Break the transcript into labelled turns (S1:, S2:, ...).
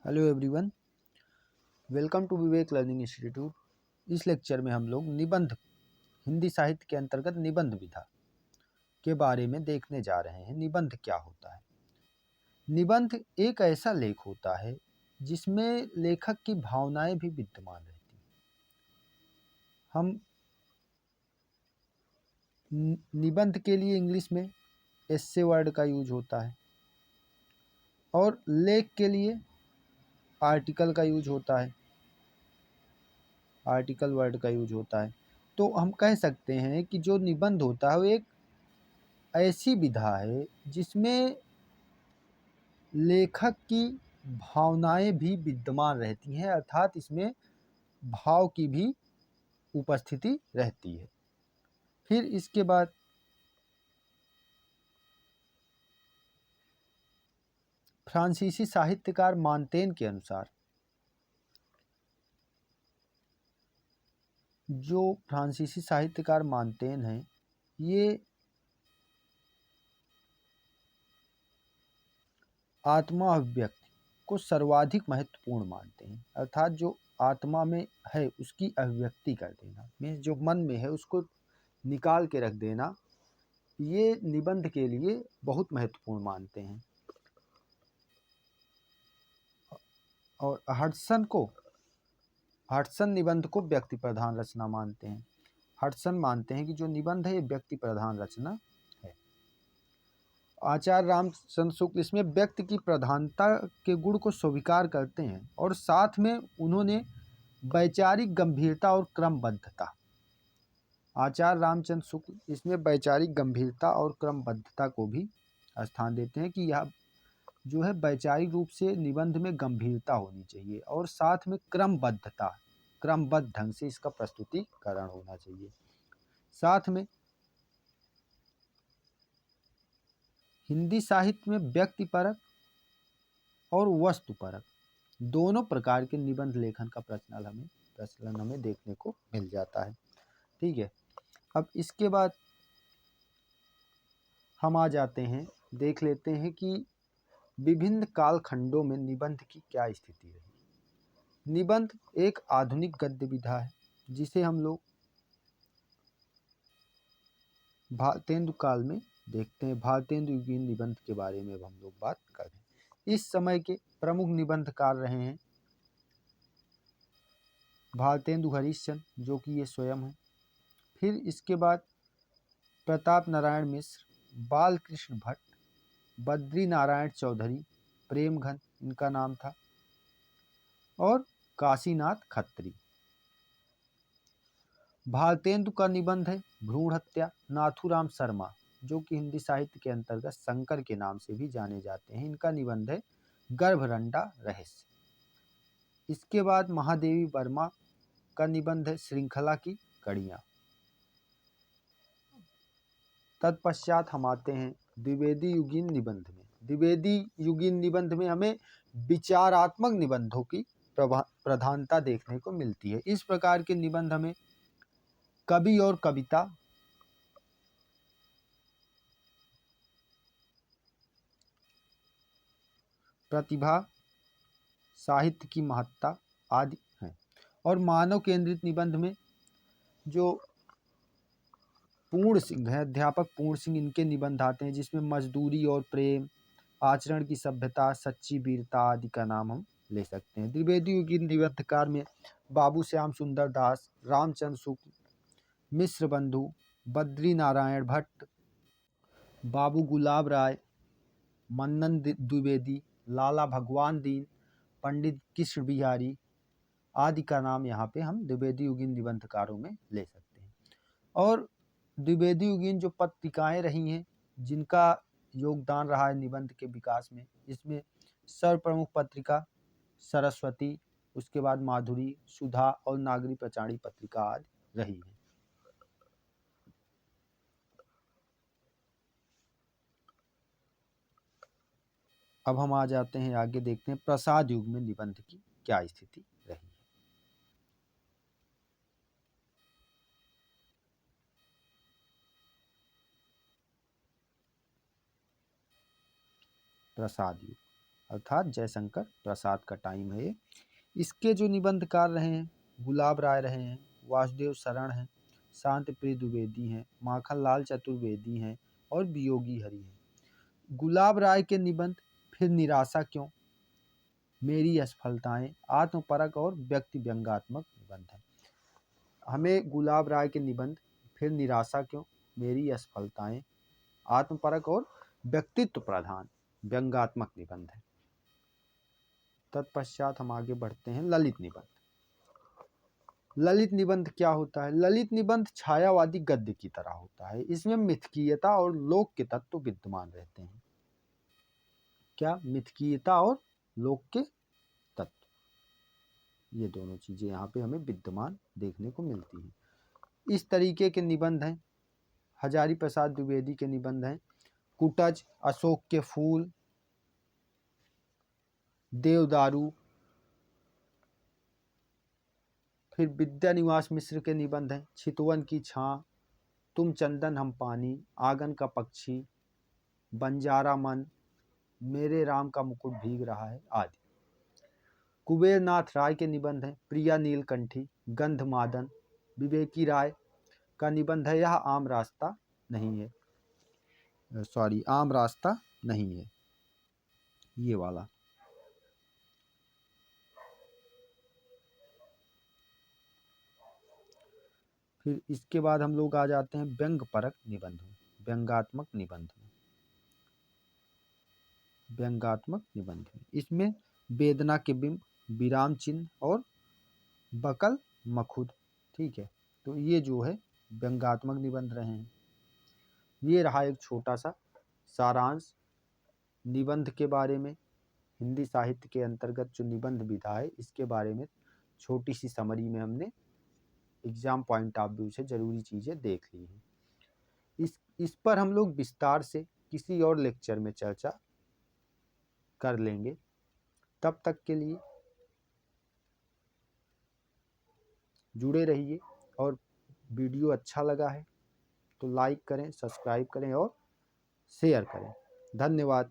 S1: Hello everyone, welcome to Vivek learning institute. इस लेक्चर में हम लोग निबंध हिंदी साहित्य के अंतर्गत निबंध विधा के बारे में देखने जा रहे हैं। निबंध क्या होता है? निबंध एक ऐसा लेख होता है जिसमें लेखक की भावनाएं भी विद्यमान रहती हैं। हम निबंध के लिए इंग्लिश में एस्से वर्ड का यूज होता है और लेख के लिए आर्टिकल का यूज होता है, आर्टिकल वर्ड का यूज होता है। तो हम कह सकते हैं कि जो निबंध होता है वो एक ऐसी विधा है जिसमें लेखक की भावनाएं भी विद्यमान रहती हैं, अर्थात इसमें भाव की भी उपस्थिति रहती है। फिर इसके बाद फ्रांसीसी साहित्यकार मांतेन के अनुसार, जो फ्रांसीसी साहित्यकार मांतेन हैं, ये आत्मा अभिव्यक्ति को सर्वाधिक महत्वपूर्ण मानते हैं, अर्थात जो आत्मा में है उसकी अभिव्यक्ति कर देना, मीन्स जो मन में है उसको निकाल के रख देना, ये निबंध के लिए बहुत महत्वपूर्ण मानते हैं। और हडसन निबंध को व्यक्ति प्रधान रचना मानते हैं। हडसन मानते हैं कि जो निबंध है ये व्यक्ति प्रधान रचना है। आचार्य रामचंद्र शुक्ल इसमें व्यक्ति की प्रधानता के गुण को स्वीकार करते हैं और साथ में उन्होंने वैचारिक गंभीरता और क्रमबद्धता, आचार्य रामचंद्र शुक्ल इसमें वैचारिक गंभीरता और क्रमबद्धता को भी स्थान देते हैं कि यह जो है वैचारिक रूप से निबंध में गंभीरता होनी चाहिए और साथ में क्रमबद्धता, क्रमबद्ध ढंग से इसका प्रस्तुतिकरण होना चाहिए। साथ में हिंदी साहित्य में व्यक्तिपरक और वस्तुपरक दोनों प्रकार के निबंध लेखन का प्रचलन हमें देखने को मिल जाता है। ठीक है, अब इसके बाद हम आ जाते हैं, देख लेते हैं कि विभिन्न कालखंडों में निबंध की क्या स्थिति रही। निबंध एक आधुनिक गद्य विधा है जिसे हम लोग भारतेंदु काल में देखते हैं। भारतेंदु युगीन निबंध के बारे में हम लोग बात कर रहे हैं। इस समय के प्रमुख निबंधकार रहे हैं भारतेंदु हरिश्चंद्र, जो कि ये स्वयं है। फिर इसके बाद प्रताप नारायण मिश्र, बालकृष्ण भट्ट, बद्री नारायण चौधरी, प्रेमघन इनका नाम था, और काशीनाथ खत्री। भारतेंदु का निबंध है भ्रूण हत्या। नाथूराम शर्मा, जो कि हिंदी साहित्य के अंतर्गत शंकर के नाम से भी जाने जाते हैं, इनका निबंध है गर्भरंडा रहस्य। इसके बाद महादेवी वर्मा का निबंध है श्रृंखला की कड़ियाँ। तत्पश्चात हम आते हैं द्विवेदी युगीन निबंध में। द्विवेदी युगीन निबंध में हमें विचारात्मक निबंधों की प्रधानता देखने को मिलती है। इस प्रकार के निबंध हमें कवि और कविता, प्रतिभा, साहित्य की महत्ता आदि हैं। और मानव केंद्रित निबंध में जो पूर्ण सिंह है, अध्यापक पूर्ण सिंह, इनके निबंध आते हैं जिसमें मजदूरी और प्रेम, आचरण की सभ्यता, सच्ची वीरता आदि का नाम हम ले सकते हैं। द्विवेदी युगीन निबंधकार में बाबू श्याम सुंदर दास, रामचंद्र शुक्ल, मिश्र बंधु, बद्री नारायण भट्ट, बाबू गुलाब राय, मन्नन द्विवेदी, लाला भगवान दीन, पंडित कृष्ण बिहारी आदि का नाम यहाँ पे हम द्विवेदी युगीन निबंधकारों में ले सकते हैं। और द्विवेदी युगीन जो पत्रिकाएं रही हैं जिनका योगदान रहा है निबंध के विकास में, इसमें सर्वप्रमुख पत्रिका सरस्वती, उसके बाद माधुरी, सुधा और नागरी प्रचारी पत्रिका आदि रही है। अब हम आ जाते हैं आगे, देखते हैं प्रसाद युग में निबंध की क्या स्थिति रही है। प्रसाद युग, अर्थात जयशंकर प्रसाद का टाइम है ये। इसके जो निबंधकार रहे हैं गुलाब राय रहे हैं, वासुदेव शरण हैं, शांति प्रिय द्विवेदी हैं, माखन लाल चतुर्वेदी हैं और वियोगी हरि हैं। गुलाब राय के निबंध फिर निराशा क्यों, मेरी असफलताएं, आत्मपरक और व्यक्ति व्यंग्यात्मक निबंध हैं। हमें गुलाब राय के निबंध फिर निराशा क्यों, मेरी असफलताएं, आत्मपरक और व्यक्तित्व प्रधान व्यंग्यात्मक निबंध है। तत्पश्चात हम आगे बढ़ते हैं ललित निबंध। ललित निबंध क्या होता है? ललित निबंध छायावादी गद्य की तरह होता है। इसमें मिथकीयता और लोक के तत्व विद्यमान रहते हैं। क्या? मिथकीयता और लोक के तत्व, ये दोनों चीजें यहाँ पे हमें विद्यमान देखने को मिलती हैं। इस तरीके के निबंध हैं। हजारी प्रसाद द्विवेदी के निबंध हैं कुटज, अशोक के फूल, देवदारू। फिर विद्यानिवास मिश्र के निबंध हैं चितवन की छां, तुम चंदन हम पानी, आंगन का पक्षी, बंजारा मन, मेरे राम का मुकुट भीग रहा है आदि। कुबेर नाथ राय के निबंध हैं प्रिया नीलकंठी, गंधमादन। विवेकी राय का निबंध है यह आम रास्ता नहीं है, आम रास्ता नहीं है, ये वाला। फिर इसके बाद हम लोग आ जाते हैं व्यंग परक निबंध में, व्यंगात्मक निबंध में। व्यंगात्मक निबंध में इसमें वेदना के बिंब, विराम चिन्ह और बकल मखुद, ठीक है। तो ये जो है व्यंगात्मक निबंध रहे हैं। ये रहा एक छोटा सा सारांश निबंध के बारे में। हिंदी साहित्य के अंतर्गत जो निबंध विधा है इसके बारे में छोटी सी समरी में हमने एग्जाम पॉइंट ऑफ व्यू से जरूरी चीज़ें देख ली हैं। इस पर हम लोग विस्तार से किसी और लेक्चर में चर्चा कर लेंगे। तब तक के लिए जुड़े रहिए, और वीडियो अच्छा लगा है तो लाइक करें, सब्सक्राइब करें और शेयर करें। धन्यवाद।